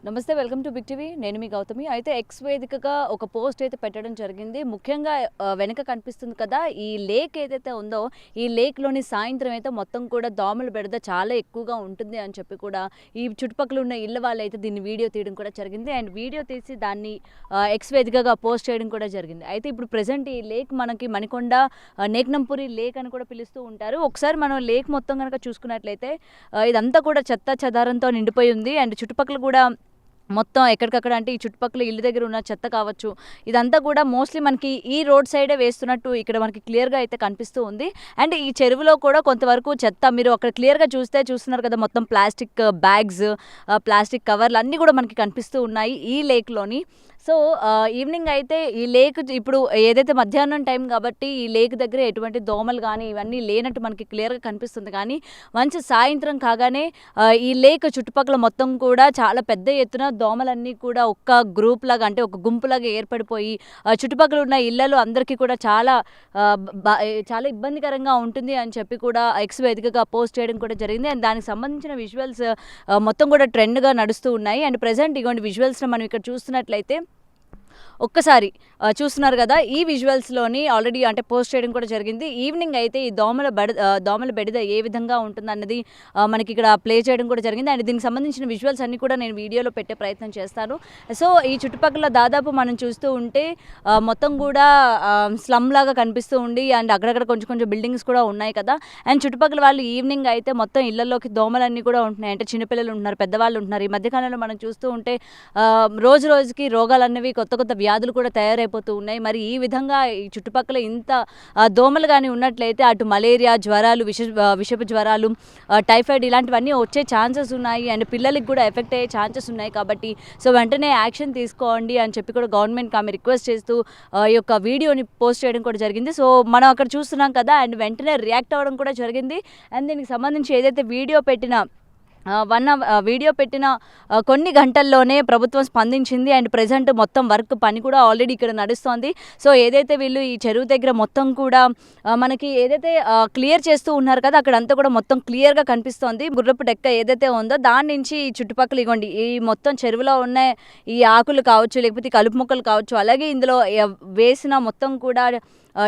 నమస్తే, welcome to big TV. నేను మీ గౌతమి. అయితే ఎక్స్ వేదికగా ఒక పోస్ట్ అయితే పెట్టడం జరిగింది. ముఖ్యంగా వెనక కనిపిస్తుంది కదా, ఈ లేక్ ఏదైతే ఉందో ఈ లేక్లోని సాయంత్రం అయితే మొత్తం కూడా దోమల బెడద చాలా ఎక్కువగా ఉంటుంది అని చెప్పి కూడా ఈ చుట్టుపక్కల ఉన్న ఇళ్ళ వాళ్ళు అయితే దీన్ని వీడియో తీయడం కూడా జరిగింది. అండ్ వీడియో తీసి దాన్ని ఎక్స్ వేదికగా పోస్ట్ చేయడం కూడా జరిగింది. అయితే ఇప్పుడు ప్రజెంట్ ఈ లేక్ మనకి మణికొండ నేక్నంపురి లేక్ అని కూడా పిలుస్తూ ఉంటారు. ఒకసారి మనం లేక్ మొత్తం కనుక చూసుకున్నట్లయితే ఇదంతా కూడా చెత్త చెదారంతో నిండిపోయి ఉంది. అండ్ చుట్టుపక్కల కూడా మొత్తం ఎక్కడికక్కడ అంటే ఈ చుట్టుపక్కల ఇల్లు దగ్గర ఉన్న చెత్త కావచ్చు, ఇదంతా కూడా మోస్ట్లీ మనకి ఈ రోడ్ సైడే వేస్తున్నట్టు ఇక్కడ మనకి క్లియర్గా అయితే కనిపిస్తూ ఉంది. అండ్ ఈ చెరువులో కూడా కొంతవరకు చెత్త మీరు అక్కడ క్లియర్గా చూస్తున్నారు కదా, మొత్తం ప్లాస్టిక్ బ్యాగ్స్, ప్లాస్టిక్ కవర్లు అన్నీ కూడా మనకి కనిపిస్తూ ఉన్నాయి ఈ లేక్లోని. సో ఈవినింగ్ అయితే ఈ లేక్ ఇప్పుడు ఏదైతే మధ్యాహ్నం టైం కాబట్టి ఈ లేక్ దగ్గర ఎటువంటి దోమలు కానీ ఇవన్నీ లేనట్టు మనకి క్లియర్గా కనిపిస్తుంది. కానీ మంచి సాయంత్రం కాగానే ఈ లేక్ చుట్టుపక్కల మొత్తం కూడా చాలా పెద్ద ఎత్తున దోమలన్నీ కూడా ఒక్క గ్రూప్ లాగా అంటే ఒక గుంపులాగా ఏర్పడిపోయి చుట్టుపక్కల ఉన్న ఇళ్లలో అందరికీ కూడా చాలా చాలా ఇబ్బందికరంగా ఉంటుంది అని చెప్పి కూడా ఎక్స్ వేదికగా పోస్ట్ చేయడం కూడా జరిగింది. అండ్ దానికి సంబంధించిన విజువల్స్ మొత్తం కూడా ట్రెండ్గా నడుస్తూ ఉన్నాయి. అండ్ ప్రజెంట్ ఇటువంటి విజువల్స్ని మనం ఇక్కడ చూస్తున్నట్లయితే ఒక్కసారి చూస్తున్నారు కదా, ఈ విజువల్స్లోని ఆల్రెడీ అంటే పోస్ట్ చేయడం కూడా జరిగింది. ఈవినింగ్ అయితే ఈ దోమల బెడద ఏ విధంగా ఉంటుందన్నది మనకి ఇక్కడ ప్లే చేయడం కూడా జరిగింది. అండ్ దీనికి సంబంధించిన విజువల్స్ అన్నీ కూడా నేను వీడియోలో పెట్టే ప్రయత్నం చేస్తాను. సో ఈ చుట్టుపక్కల దాదాపు మనం చూస్తూ ఉంటే మొత్తం కూడా స్లమ్ లాగా కనిపిస్తూ ఉండి అండ్ అక్కడక్కడ కొంచెం కొంచెం బిల్డింగ్స్ కూడా ఉన్నాయి కదా. అండ్ చుట్టుపక్కల వాళ్ళు ఈవినింగ్ అయితే మొత్తం ఇళ్లలోకి దోమలన్నీ కూడా ఉంటున్నాయి. అంటే చిన్నపిల్లలు ఉంటున్నారు, పెద్దవాళ్ళు ఉంటున్నారు. ఈ మధ్యకాలంలో మనం చూస్తూ ఉంటే రోజు రోజుకి రోగాలు అన్నవి కొత్త కొత్త వ్యాధులు కూడా తయారైపోతూ ఉన్నాయి. మరి ఈ విధంగా ఈ చుట్టుపక్కల ఇంత దోమలు కానీ ఉన్నట్లయితే అటు మలేరియా, జ్వరాలు, విషపు జ్వరాలు, టైఫాయిడ్ ఇలాంటివన్నీ వచ్చే ఛాన్సెస్ ఉన్నాయి. అండ్ పిల్లలకి కూడా ఎఫెక్ట్ అయ్యే ఛాన్సెస్ ఉన్నాయి. కాబట్టి సో వెంటనే యాక్షన్ తీసుకోండి అని చెప్పి కూడా గవర్నమెంట్కి ఆమె రిక్వెస్ట్ చేస్తూ ఈ యొక్క వీడియోని పోస్ట్ చేయడం కూడా జరిగింది. సో మనం అక్కడ చూస్తున్నాం కదా, అండ్ వెంటనే రియాక్ట్ అవ్వడం కూడా జరిగింది. అండ్ దీనికి సంబంధించి ఏదైతే వీడియో పెట్టిన కొన్ని గంటల్లోనే ప్రభుత్వం స్పందించింది. అండ్ ప్రజెంట్ మొత్తం వర్క్ పని కూడా ఆల్రెడీ ఇక్కడ నడుస్తోంది. సో ఏదైతే వీళ్ళు ఈ చెరువు దగ్గర మొత్తం కూడా మనకి ఏదైతే క్లియర్ చేస్తూ ఉన్నారు కదా, అక్కడంతా కూడా మొత్తం క్లియర్గా కనిపిస్తోంది. గుర్రపు డెక్క ఏదైతే ఉందో దాని నుంచి ఈ చుట్టుపక్కల ఇవ్వండి ఈ మొత్తం చెరువులో ఉన్న ఈ ఆకులు కావచ్చు, లేకపోతే కలుపు మొక్కలు కావచ్చు, అలాగే ఇందులో వేసిన మొత్తం కూడా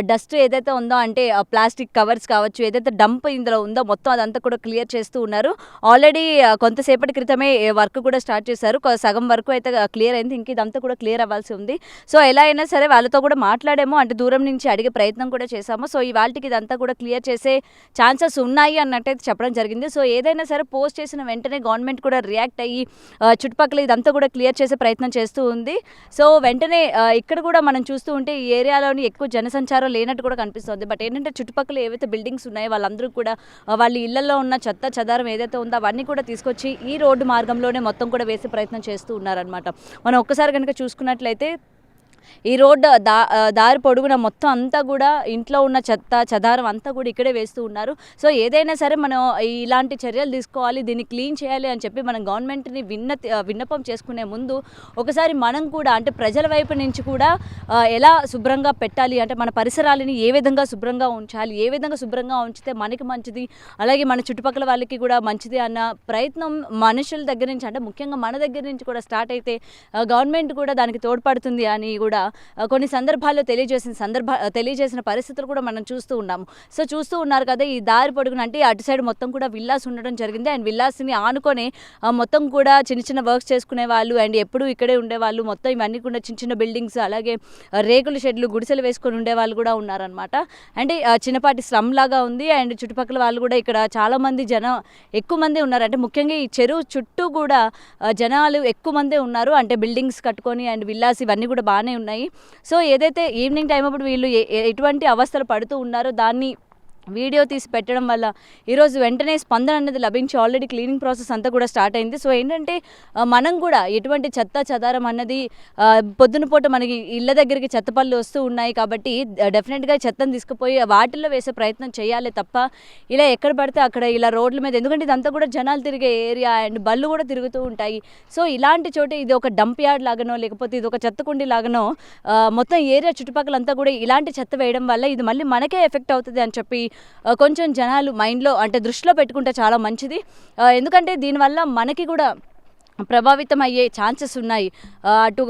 డస్ట్ ఏదైతే ఉందో అంటే ప్లాస్టిక్ కవర్స్ కావచ్చు, ఏదైతే డంప్ ఇందులో ఉందో మొత్తం అదంతా కూడా క్లియర్ చేస్తూ ఉన్నారు. ఆల్రెడీ కొంతసేపటి క్రితమే వర్క్ కూడా స్టార్ట్ చేశారు. సగం వరకు అయితే క్లియర్ అయింది, ఇంక ఇదంతా కూడా క్లియర్ అవ్వాల్సి ఉంది. సో ఎలా అయినా సరే వాళ్ళతో కూడా మాట్లాడాము, అంటే దూరం నుంచి అడిగే ప్రయత్నం కూడా చేశాము. సో ఇవాళకి ఇదంతా కూడా క్లియర్ చేసే ఛాన్సెస్ ఉన్నాయి అన్నట్టయితే చెప్పడం జరిగింది. సో ఏదైనా సరే పోస్ట్ చేసిన వెంటనే గవర్నమెంట్ కూడా రియాక్ట్ అయ్యి చుట్టుపక్కల ఇదంతా కూడా క్లియర్ చేసే ప్రయత్నం చేస్తూ ఉంది. సో వెంటనే ఇక్కడ కూడా మనం చూస్తూ ఉంటే ఈ ఏరియాలోని ఎక్కువ జనసంచారం లేనట్టు కూడా కనిపిస్తుంది. బట్ ఏంటంటే చుట్టుపక్కల ఏవైతే బిల్డింగ్స్ ఉన్నాయో వాళ్ళందరూ కూడా వాళ్ళ ఇళ్లలో ఉన్న చెత్త చెదారం ఏదైతే ఉందో అవన్నీ కూడా తీసుకొచ్చి ఈ రోడ్డు మార్గంలోనే మొత్తం కూడా వేసే ప్రయత్నం చేస్తూ ఉన్నారనమాట. మనం ఒక్కసారి కనుక చూసుకున్నట్లయితే ఈ రోడ్డు దారి పొడుగున మొత్తం అంతా కూడా ఇంట్లో ఉన్న చెత్త చెదారం అంతా కూడా ఇక్కడే వేస్తూ ఉన్నారు. సో ఏదైనా సరే మనం ఇలాంటి చర్యలు తీసుకోవాలి, దీన్ని క్లీన్ చేయాలి అని చెప్పి మనం గవర్నమెంట్ని విన్నపం చేసుకునే ముందు ఒకసారి మనం కూడా అంటే ప్రజల వైపు నుంచి కూడా ఎలా శుభ్రంగా పెట్టాలి, అంటే మన పరిసరాలని ఏ విధంగా శుభ్రంగా ఉంచాలి, ఏ విధంగా శుభ్రంగా ఉంచితే మనకి మంచిది, అలాగే మన చుట్టుపక్కల వాళ్ళకి కూడా మంచిది అన్న ప్రయత్నం మనుషుల దగ్గర నుంచి అంటే ముఖ్యంగా మన దగ్గర నుంచి కూడా స్టార్ట్ అయితే గవర్నమెంట్ కూడా దానికి తోడ్పడుతుంది అని కూడా కొన్ని సందర్భాల్లో తెలియజేసిన పరిస్థితులు కూడా మనం చూస్తూ ఉన్నాము. సో చూస్తూ ఉన్నారు కదా, ఈ దారి పొడుగున అంటే అటు సైడ్ మొత్తం కూడా విల్లాస్ ఉండడం జరిగింది. అండ్ విల్లాస్ని ఆనుకొని మొత్తం కూడా చిన్న చిన్న వర్క్స్ చేసుకునే వాళ్ళు అండ్ ఎప్పుడూ ఇక్కడే ఉండేవాళ్ళు, మొత్తం ఇవన్నీ కూడా చిన్న చిన్న బిల్డింగ్స్, అలాగే రేకుల షెడ్లు, గుడిసెలు వేసుకొని ఉండేవాళ్ళు కూడా ఉన్నారనమాట. అంటే చిన్నపాటి స్లమ్ లాగా ఉంది. అండ్ చుట్టుపక్కల వాళ్ళు కూడా ఇక్కడ చాలామంది ఎక్కువ మంది ఉన్నారు. అంటే ముఖ్యంగా ఈ చెరువు చుట్టూ కూడా జనాలు ఎక్కువ మందే ఉన్నారు. అంటే బిల్డింగ్స్ కట్టుకొని అండ్ విల్లాస్ ఇవన్నీ కూడా బాగానే ఉన్నాయి. సో ఏదైతే ఈవినింగ్ టైం అప్పుడు వీళ్ళు ఎటువంటి అవస్థలు పడుతూ ఉన్నారో దాన్ని వీడియో తీసి పెట్టడం వల్ల ఈరోజు వెంటనే స్పందన అనేది లభించి ఆల్రెడీ క్లీనింగ్ ప్రాసెస్ అంతా కూడా స్టార్ట్ అయింది. సో ఏంటంటే మనం కూడా ఎటువంటి చెత్త చెదారం అన్నది పొద్దున పూట మనకి ఇళ్ళ దగ్గరికి చెత్త పళ్ళు వస్తూ ఉన్నాయి కాబట్టి డెఫినెట్గా చెత్తను తీసుకుపోయి వాటిల్లో వేసే ప్రయత్నం చేయాలి తప్ప ఇలా ఎక్కడ పడితే అక్కడ ఇలా రోడ్ల మీద, ఎందుకంటే ఇదంతా కూడా జనాలు తిరిగే ఏరియా అండ్ బళ్ళు కూడా తిరుగుతూ ఉంటాయి. సో ఇలాంటి చోటే ఇది ఒక డంప్ యార్డ్ లాగానో లేకపోతే ఇది ఒక చెత్త కుండి లాగానో మొత్తం ఏరియా చుట్టుపక్కలంతా కూడా ఇలాంటి చెత్త వేయడం వల్ల ఇది మళ్ళీ మనకే ఎఫెక్ట్ అవుతుంది అని చెప్పి కొంచెం జనాలు మైండ్లో అంటే దృష్టిలో పెట్టుకుంటే చాలా మంచిది. ఎందుకంటే దీనివల్ల మనకి కూడా ప్రభావితం అయ్యే ఛాన్సెస్ ఉన్నాయి. అటు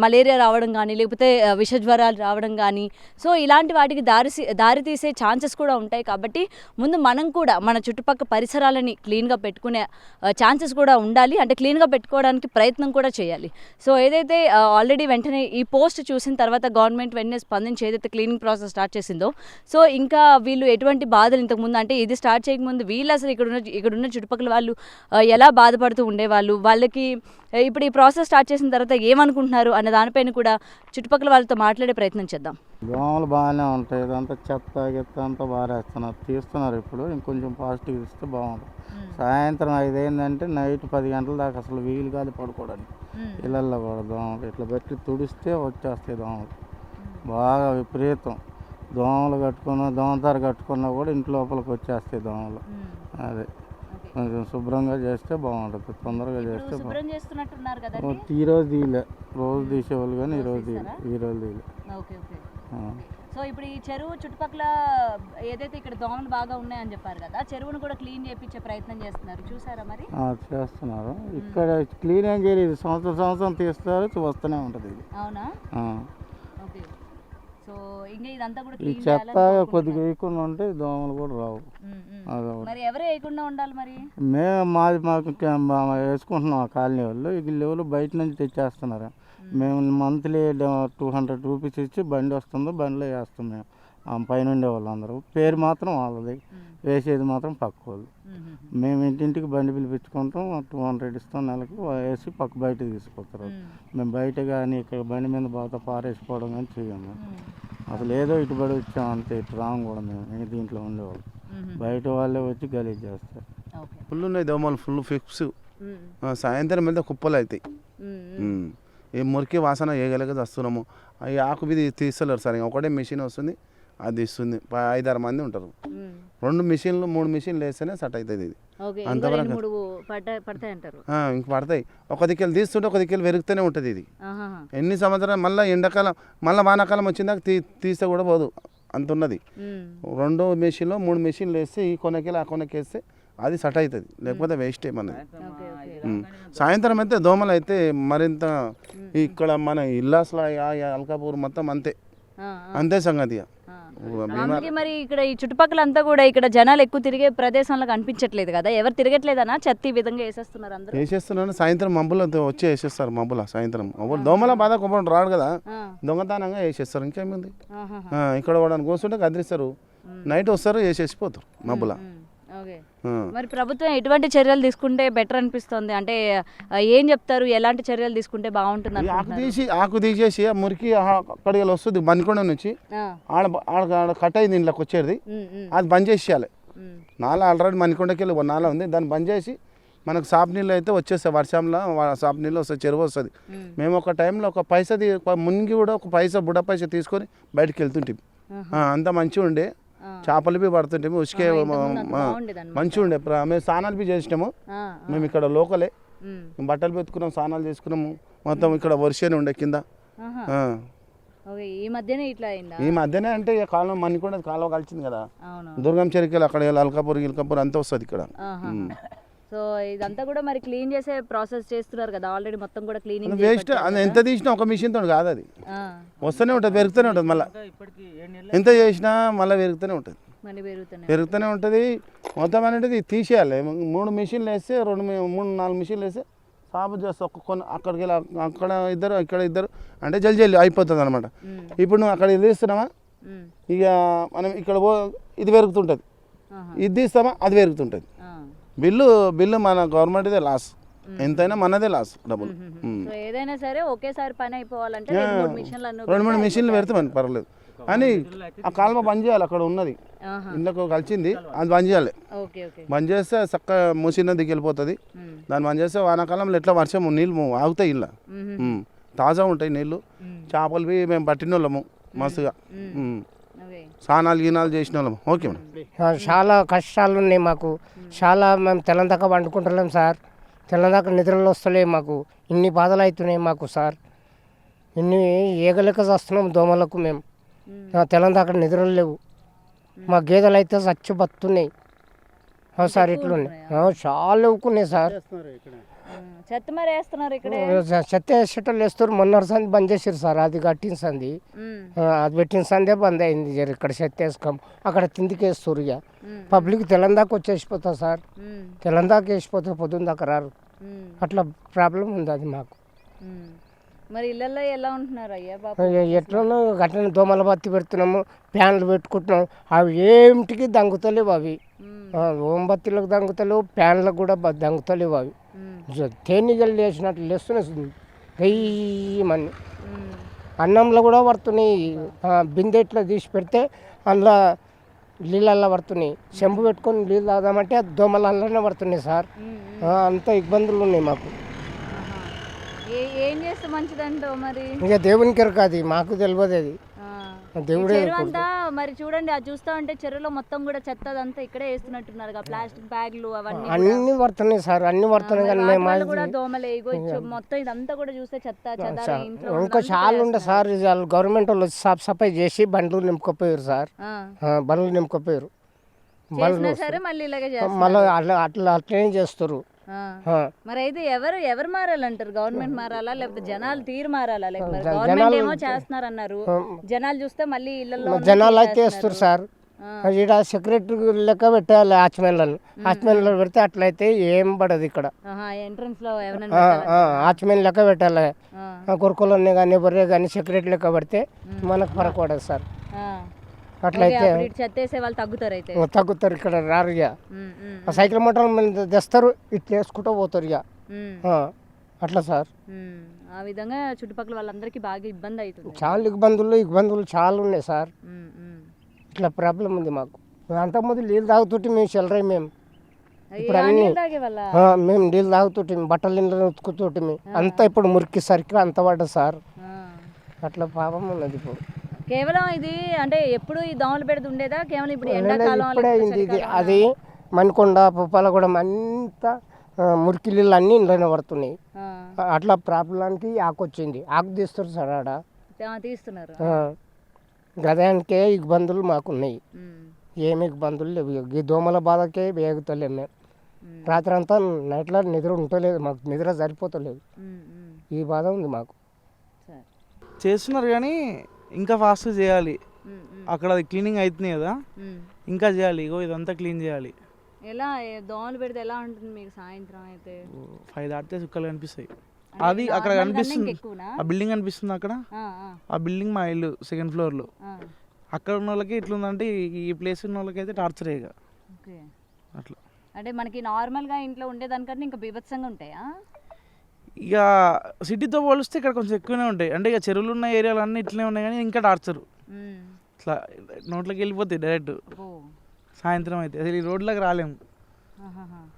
మలేరియా రావడం కానీ, లేకపోతే విషజ్వరాలు రావడం కానీ, సో ఇలాంటి వాటికి దారి తీసే ఛాన్సెస్ కూడా ఉంటాయి. కాబట్టి ముందు మనం కూడా మన చుట్టుపక్కల పరిసరాలని క్లీన్గా పెట్టుకునే ఛాన్సెస్ కూడా ఉండాలి. అంటే క్లీన్గా పెట్టుకోవడానికి ప్రయత్నం కూడా చేయాలి. సో ఏదైతే ఆల్రెడీ వెంటనే ఈ పోస్ట్ చూసిన తర్వాత గవర్నమెంట్ వెంటనే స్పందించి ఏదైతే క్లీనింగ్ ప్రాసెస్ స్టార్ట్ చేసిందో, సో ఇంకా వీళ్ళు ఎటువంటి బాధలు ఇంతకుముందు అంటే ఇది స్టార్ట్ చేయకముందు వీళ్ళు అసలు ఇక్కడున్న చుట్టుపక్కల వాళ్ళు ఎలా బాధపడుతూ ఉండేవాళ్ళు, వాళ్ళకి ఇప్పుడు ఈ ప్రాసెస్ స్టార్ట్ చేసిన తర్వాత ఏమనుకుంటున్నారు అన్న దానిపైన కూడా చుట్టుపక్కల వాళ్ళతో మాట్లాడే ప్రయత్నం చేద్దాం. దోమలు బాగానే ఉంటాయి, ఇదంతా చెత్త గిత్త అంతా బారేస్తున్నారు, తీస్తున్నారు. ఇప్పుడు ఇంకొంచెం పాజిటివ్ ఇస్తే బాగుంటుంది. సాయంత్రం 5 అయిందంటే నైట్ 10 గంటల దాకా అసలు వీలు కాదు పడుకోవడానికి. ఇళ్ళల్లో కూడా దోమలు ఇట్లా పెట్టి తుడిస్తే వచ్చేస్తాయి దోమలు. బాగా విపరీతం దోమలు కట్టుకున్నా, దోమతార కట్టుకున్నా కూడా ఇంటి లోపలికి వచ్చేస్తాయి దోమలు. అదే కొంచెం శుభ్రంగా చేస్తే బాగుంటుంది, తొందరగా చేస్తే బాగుంటుంది. ఈరోజు తీయలే, రోజు తీసేవాళ్ళు కానీ ఈరోజు తీయలే. సో ఇప్పుడు ఈ చెరువు చుట్టుపక్కల ఏదైతే ఇక్కడ దోమలు బాగా ఉన్నాయని చెప్పారు కదా, చెరువును కూడా క్లీన్ చేయించే ప్రయత్నం చేస్తున్నారు, చూసారా మరి? చేస్తున్నారు. ఇక్కడ క్లీన్ ఏం చేయలేదు, సంవత్సరం తీస్తారు, వస్తూనే ఉంటుంది ఇది. అవునా? ఓకే. సో ఇంకా ఇదంతా కూడా ఈ చెత్త కొద్దిగా వేయకుండా ఉంటే దోమలు కూడా రావు. మరి ఎవరు వేయకుండా ఉండాలి మరి? మాకు వేసుకుంటున్నాం ఆ కాలనీ వాళ్ళు. ఈ లెవెల్ బయట నుంచి తెచ్చేస్తున్నారు. మేము మంత్లీ 200 రూపీస్ ఇచ్చి బండి వస్తుందో బండిలో వేస్తాం. మేము పైన ఉండే వాళ్ళు అందరూ, పేరు మాత్రం వాళ్ళది, వేసేది మాత్రం పక్క వాళ్ళు. మేము ఇంటింటికి బండి పిలిపించుకుంటాం, 200 ఇస్తాం నెలకి, వేసి పక్క బయట తీసుకుపోతారు. మేము బయట కానీ ఇక్కడ బండి మీద బాగా పారేసిపోవడం కానీ చేయము. అసలు ఏదో ఇటుబడి వచ్చాం అంతే, ఇటు రాము కూడా మేము దీంట్లో ఉండేవాళ్ళు. బయట వాళ్ళే వచ్చి గలీజ్ చేస్తారు. ఫుల్ ఉన్నాయి దోమలు, ఫుల్ ఫిక్స్. సాయంత్రం వెళ్తే కుప్పలు అవుతాయి. ఏ మురికి వాసన వేయగలిగే వస్తున్నాము. అవి ఆకు మీద తీస్తలేరు సరిగా. ఒకటే మిషన్ వస్తుంది, అది ఇస్తుంది. 5-6 మంది ఉంటారు. 2 మిషన్లు 3 మిషన్లు వేస్తేనే సెట్ అవుతుంది. ఇది అంతవరకు ఇంక పడతాయి. ఒక దిక్కులు తీస్తుంటే ఒక దిక్కులు పెరుగుతూనే ఉంటుంది. ఇది ఎన్ని సంవత్సరాలు మళ్ళీ ఎండాకాలం మళ్ళీ వానాకాలం వచ్చిందాక తీస్తే కూడా పోదు, అంత ఉన్నది. 2 మిషన్లు 3 మిషన్లు వేస్తే ఈ కొనకెళ్ళి ఆ కొనకి వేస్తే అది సెట్ అవుతుంది, లేకపోతే వేస్టే మనది. సాయంత్రం అయితే దోమలు అయితే మరింత ఇక్కడ మన ఇల్లాస్లో అల్కాపూర్ మొత్తం అంతే సంగతి. మరి ఇక్కడ ఈ చుట్టుపక్కల అంతా కూడా ఇక్కడ జనాలు ఎక్కువ తిరిగే ప్రదేశంలో కనిపించట్లేదు కదా, ఎవరు తిరగట్లేదనా? చెత్త ఈ విధంగా వేసేస్తున్నారు, అందరూ వేసేస్తున్నారు. సాయంత్రం మబ్బులు వచ్చి వేసేస్తారు. మబ్బుల సాయంత్రం దోమల బాధ కొబ్బరి రాడు కదా, దొంగతనంగా వేసేస్తారు. ఇంకేముంది, ఇక్కడ వాడని కూర్చుంటే కదిలిస్తారు, నైట్ వస్తారు వేసేసిపోతారు మబ్బుల. మరి ప్రభుత్వం ఎటువంటి చర్యలు తీసుకుంటే బెటర్ అనిపిస్తుంది? అంటే ఏం చెప్తారు, ఎలాంటి చర్యలు తీసుకుంటే బాగుంటుంది? ఆకు తీసేసి మురికి అక్కడికి వస్తుంది బండికొండ నుంచి, ఆడ కట్ అయింది ఇంట్లోకి వచ్చేది, అది బంద్ చేసేయాలి. నాలా ఆల్రెడీ మణికొండకి వెళ్ళి నాలా ఉంది, దాన్ని బంద్ చేసి మనకు సాపు నీళ్ళు అయితే వచ్చేస్తాయి. వర్షంలో సాపు నీళ్ళు వస్తాయి, చెరువు వస్తుంది. మేము ఒక టైంలో ఒక పైసా మునిగి కూడా ఒక బుడ్డ పైసా తీసుకొని బయటకు వెళ్తుంటాం. అంత మంచిగా ఉండే, చేపలు బి పడుతుంటాము, ఉసుకే మంచిగా ఉండే. మేము స్నానాలు బి చేసినాము. మేము ఇక్కడ లోకలే, బట్టలు పెట్టుకున్నాము, స్నానాలు చేసుకున్నాము. మొత్తం ఇక్కడ వర్షాన్ని ఉండే కింద. ఈ మధ్యనే అంటే కాలం మణికొండ కాలువ కలిసింది కదా, దుర్గం చెరుకెళ్ళి అక్కడ అల్కాపూర్ గిల్కాపూర్ అంతా వస్తుంది ఇక్కడ. సో ఇదంతా కూడా మరి క్లీన్ చేసే ప్రాసెస్ చేస్తున్నారు కదా ఆల్రెడీ, మొత్తం కూడా క్లీనింగ్ వేస్ట్. ఎంత తీసినా ఒక మిషన్ తో కాదు, అది వస్తూనే ఉంటుంది, పెరుగుతూనే ఉంటుంది. మళ్ళీ ఎంత చేసినా మళ్ళీ పెరుగుతూనే ఉంటుంది. మొత్తం అనేది తీసేయాలి. 3 మిషన్లు వేస్తే 3-4 మిషన్లు వేస్తే సాపు చేస్తే కొన్ని అక్కడికి వెళ్ళి అక్కడ ఇద్దరు ఇక్కడ ఇద్దరు అంటే జల్దీ అయిపోతుంది అనమాట. ఇప్పుడు నువ్వు అక్కడ తీస్తున్నావా, ఇక మనం ఇక్కడ ఇది పెరుగుతుంటుంది, ఇది తీస్తామా అది పెరుగుతుంటుంది. బిల్లు మన గవర్నమెంట్దే లాస్, ఎంతైనా మనదే లాస్ డబ్బులు. ఏదైనా సరే ఒకేసారి పని అయిపోవాలంటే 2-3 మిషన్లు పెడితే మనకి పర్లేదు. అని ఆ కాలువ బంద్ చేయాలి, అక్కడ ఉన్నది ఇంట్లోకి కలిసింది, అది బంద్ చేయాలి. బంద్ చేస్తే చక్క మూసిన దిగి వెళ్ళిపోతుంది. దాన్ని బంద్ చేస్తే వానాకాలంలో ఎట్లా వర్షం నీళ్ళు ఆగుతాయి, ఇళ్ళ తాజా ఉంటాయి నీళ్ళు. చేపలు మేము పట్టిన వాళ్ళము మస్తుగా, స్నానాలు గీనాలు చేసిన వాళ్ళము. Okay madam. చాలా కష్టాలు ఉన్నాయి మాకు, చాలా మేము తెల్లందాకా వండుకుంటలేము సార్, తెల్లందాకా నిద్రలు వస్తలేవు మాకు, ఇన్ని బాధలు అవుతున్నాయి మాకు సార్. ఇన్ని ఏగలేక వస్తున్నాం దోమలకు మేము, తెల్లందాకా నిద్రలు లేవు. మా గేదెలు అయితే చచ్చి బతున్నాయి సార్, ఇట్లున్నాయి చాలా ఊకున్నాయి సార్. చెత్త మరి వేస్తున్నారు ఇక్కడే. చెత్త వేసేటోళ్ళు వేస్తారు. మొన్న సంది బంద్ చేసారు సార్, అది కట్టిన సంది, అది పెట్టిన సందే బంద్ అయింది. జర ఇక్కడ చెత్త వేసుకోం, అక్కడ తిందికి వేస్తారు. ఇక పబ్లిక్ తెలంగాణకు వచ్చేసిపోతా సార్, తెలంగాణకి వేసిపోతే పొద్దున్న దాకా రారు. అట్లా ప్రాబ్లం ఉంది అది మాకు. మరి ఇళ్ళల్లో ఎలా ఉంటున్నారు అయ్యా బాబు? ఎట్లనో గట్లనే దోమల బత్తి పెడుతున్నాము, ఫ్యాన్లు పెట్టుకుంటున్నాము. అవి ఏమిటికి దంగుతలేవు అవి. ఓంబత్తిలకు దంగుతలేవు, ఫ్యాన్లకు కూడా దంగుతలేవు అవి. తేనీగలు లేచినట్లు లేస్తున్నాయి గయ్యమని. అన్నంలో కూడా పడుతున్నాయి. బిందె ఇట్లా తీసి పెడితే అందులో నీళ్ళల్లో పడుతున్నాయి. చెంబు పెట్టుకొని నీళ్ళు తాగుదామంటే దోమలు అందులోనే పడుతున్నాయి సార్. అంత ఇబ్బందులు ఉన్నాయి మాకు. ఏం చేస్తే మంచిదంటావు మరి? ఇక దేవునికి ఎరక, అది మాకు తెలియదు. అది దేవుడే. చెరువు అంతా మరి చూడండి, అది చూస్తా ఉంటే చెరువులో మొత్తం కూడా చెత్త అదంతా ఇక్కడే వేస్తున్నట్టున్నారు, ప్లాస్టిక్ బ్యాగులు అవన్నీ అన్ని పడుతున్నాయి సార్, అన్ని పడుతున్నాయి. కానీ మేము కూడా దోమలే మొత్తం ఇదంతా కూడా చూస్తే చెత్త చెదారం ఇంట్లో ఇంకా చాలా ఉండే సార్. వాళ్ళు గవర్నమెంట్ వాళ్ళు వచ్చి సాఫ్ సఫాయి చేసి బండ్లు నింపుకోపోయారు సార్. బండ్లు నింపుకోపోయారు. బండ్లు సరే మళ్ళీ ఇలాగే మళ్ళీ అట్లా అట్లనే చేస్తారు. మరి అయితే ఎవరు మారాలంటారు? గవర్నమెంట్ మారాలా లేకపోతే జనాలు తీరు మారాలా? లేకపోతే గవర్నమెంట్ ఏమో చేస్తున్నారు అన్నారు, జనాలు చూస్తే మళ్ళీ ఇళ్ళల్లో జనాలు అయితే వేస్తారు సార్. ఇక్కడ సెక్రటరీ లెక్క పెట్టాలి వాచ్మెన్లను. వాచ్మెన్లు పెడితే అట్లయితే ఏం పడదు ఇక్కడ. ఎంట్రన్స్ లో వాచ్మెన్ లెక్క పెట్టాలి. కొరకలోనే కానీ బొర్రే కానీ సెక్రటరీ లెక్క పెడితే మనకు ఫరక పడదు సార్. అట్లయితే వాళ్ళు తగ్గుతారు. అయితే తగ్గుతారు, ఇక్కడ రారు. ఇక సైకిల్ మోటార్ తెస్తారు, ఇట్లా వేసుకుంటూ పోతారు. ఇక అట్లా సార్. ఆ విధంగా చుట్టుపక్కల వాళ్ళందరికీ బాగా ఇబ్బంది అవుతుంది. చాలా ఇబ్బందులు చాలా ఉన్నాయి సార్. ఇట్లా ప్రాబ్లం ఉంది మాకు. అంతకుముందు నీళ్ళు తాగుతుంటే మేము చెల్లరాయి. మేము ఇప్పుడు అన్ని మేము నీళ్ళు తాగుతుంటే బట్టలు నీళ్ళు ఉతుకుతుంటే అంతా ఇప్పుడు మురికి సరికి అంత పడ్డది సార్. అట్లా పాపం ఉన్నది ఇప్పుడు. కేవలం ఇది అంటే ఎప్పుడు ఈ దోమల బెడద ఉండేదా? కేవలం ఇప్పుడు ఎండాకాలం ఇప్పుడే అయింది ఇది. అది మణికొండ పుప్పాలగూడెం అంతా మురికి నీళ్ళు అన్నీ ఇంట్లోనే పడుతున్నాయి. అట్లా ప్రాబ్లానికి ఆకు వచ్చింది. ఆకు తీస్తారు సార్ ఆడ తీస్తున్నారు. గదానికే ఇబ్బందులు మాకున్నాయి. ఏమి ఇబ్బందులు లేవు. ఈ దోమల బాధకే వేగుతలేము మేము. రాత్రి అంతా నైట్లో నిద్ర ఉంటలేదు మాకు, నిద్ర సరిపోతలేదు. ఈ బాధ ఉంది మాకు. చేస్తున్నారు కానీ ఇంకా ఫాస్ట్గా చేయాలి. అక్కడ క్లీనింగ్ అవుతుంది కదా, ఇంకా చేయాలి. ఇగో ఇదంతా క్లీన్ చేయాలి. ఎలా దోమలు పెడితే ఎలా ఉంటుంది మీకు? సాయంత్రం అయితే 5 దాటితే చుక్కలు కనిపిస్తాయి. అది అక్కడ కనిపిస్తుంది, ఆ బిల్డింగ్ కనిపిస్తుంది అక్కడ. ఆ బిల్డింగ్ మా ఇల్లు 2nd ఫ్లోర్లో. అక్కడ ఉన్న వాళ్ళకి ఎట్లుందంటే ఈ ప్లేస్ ఉన్న వాళ్ళకి అయితే టార్చర్ ఇక అట్లా. అంటే మనకి నార్మల్గా ఇంట్లో ఉండేదానికంటే ఇంకా బీభత్సంగా ఉంటాయా? ఇక సిటీతో పోలిస్తే ఇక్కడ కొంచెం ఎక్కువనే ఉంటాయి. అంటే ఇక చెరువులు ఉన్న ఏరియాలు అన్నీ ఇట్లనే ఉన్నాయి కానీ ఇంకా టార్చరు ఇట్లా నోట్లోకి వెళ్ళిపోతాయి డైరెక్ట్. సాయంత్రం అయితే అసలు ఈ రోడ్లోకి రాలేము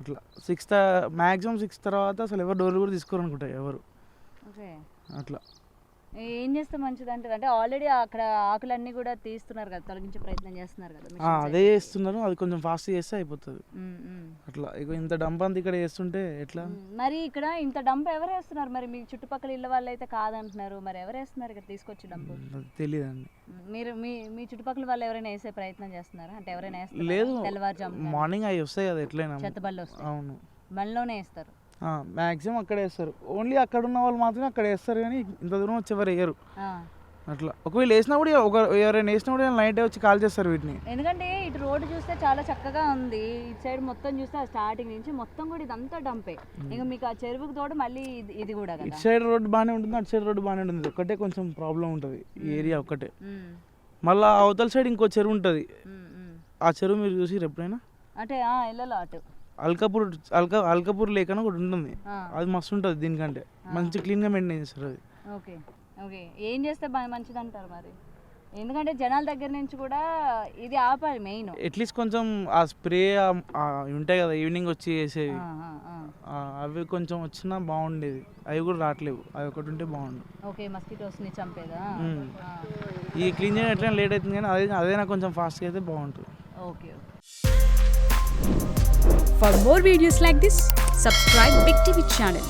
అట్లా. 6 మ్యాక్సిమం 6 తర్వాత అసలు ఎవరు డోర్లు కూడా తీసుకోరు అనుకుంటాయి ఎవరు. అట్లా ఏం చేస్తే మంచిది అంటారు? అంటే ఆల్రెడీ అక్కడ ఆకులన్నీ కూడా తీస్తున్నారు కదా, తొలగించే ప్రయత్నం చేస్తున్నారు కదా. అదే చేస్తున్నారు, అది కొంచెం ఫాస్ట్ చేస్తే అయిపోతుంది అట్లా. ఇక ఇంత డంప్ అంతా ఇక్కడ చేస్తుంటే ఎట్లా? మరి ఇక్కడ ఇంత డంప్ ఎవరు వేస్తున్నారు? మరి మీ చుట్టుపక్కల ఇళ్ళ వాళ్ళు అయితే కాదంటున్నారు, మరి ఎవరు వేస్తున్నారు ఇక్కడ తీసుకొచ్చి డంప్? తెలియదండి. మీరు మీ చుట్టుపక్కల వాళ్ళు ఎవరైనా వేసే ప్రయత్నం చేస్తున్నారా? అంటే ఎవరైనా వేస్తారు? లేదు, తెల్లవారుజాము మార్నింగ్ అవి వస్తాయి కదా ఎట్లయినా, చెత్త బళ్ళు వస్తాయి. అవును, బండ్లోనే వేస్తారు. మ్యాక్సిమం అక్కడ వేస్తారు. ఓన్లీ అక్కడ ఉన్న వాళ్ళు మాత్రమే అక్కడ వేస్తారు కానీ ఇంత దూరం వచ్చి ఎవరు వేయరు అట్లా. ఒకవేళ వేసినా కూడా ఎవరైనా వేసినా కూడా నైట్ వచ్చి కాల్ చేస్తారు వీటిని. ఎందుకంటే ఇటు రోడ్డు చూస్తే చాలా చక్కగా ఉంది, ఇటు సైడ్ మొత్తం చూస్తే స్టార్టింగ్ నుంచి మొత్తం కూడా ఇదంతా డంపే. ఇంకా మీకు ఆ చెరువుకి తోడు మళ్ళీ ఇది కూడా కదా. ఇటు సైడ్ రోడ్డు బాగానే ఉంటుంది, అటు సైడ్ రోడ్డు బాగానే ఉంటుంది. ఒకటే కొంచెం ప్రాబ్లం ఉంటుంది ఈ ఏరియా ఒక్కటే. మళ్ళీ అవతల సైడ్ ఇంకో చెరువు ఉంటుంది. ఆ చెరువు మీరు చూసి ఎప్పుడైనా? అంటే ఇళ్ళలో అటు అల్కాపూర్ లేక్ అని ఒకటి ఉంటుంది, అది మస్తు ఉంటుంది. దీనికంటే మంచి క్లీన్గా మెయింటైన్ చేస్తారు అది. Okay okay. ఏం చేస్తే మంచిది అంటారు మరి? ఎందుకంటే జనాల దగ్గర నుంచి కూడా ఇది ఆపాలి మెయిన్. అట్లీస్ట్ కొంచెం ఆ స్ప్రే ఉంటాయి కదా ఈవినింగ్ వచ్చి వేసేవి, అవి కొంచెం వచ్చినా బాగుండేది. అవి కూడా రావట్లేవు, అవి ఒకటి ఉంటే బాగుండు. ఓకే, మస్కిటోస్ని చంపేదా? ఈ క్లీన్ చేయడం ఎట్లయినా లేట్ అవుతుంది కానీ అదైనా కొంచెం ఫాస్ట్గా అయితే బాగుంటుంది. Okay okay. For more videos like this, subscribe Big TV channel.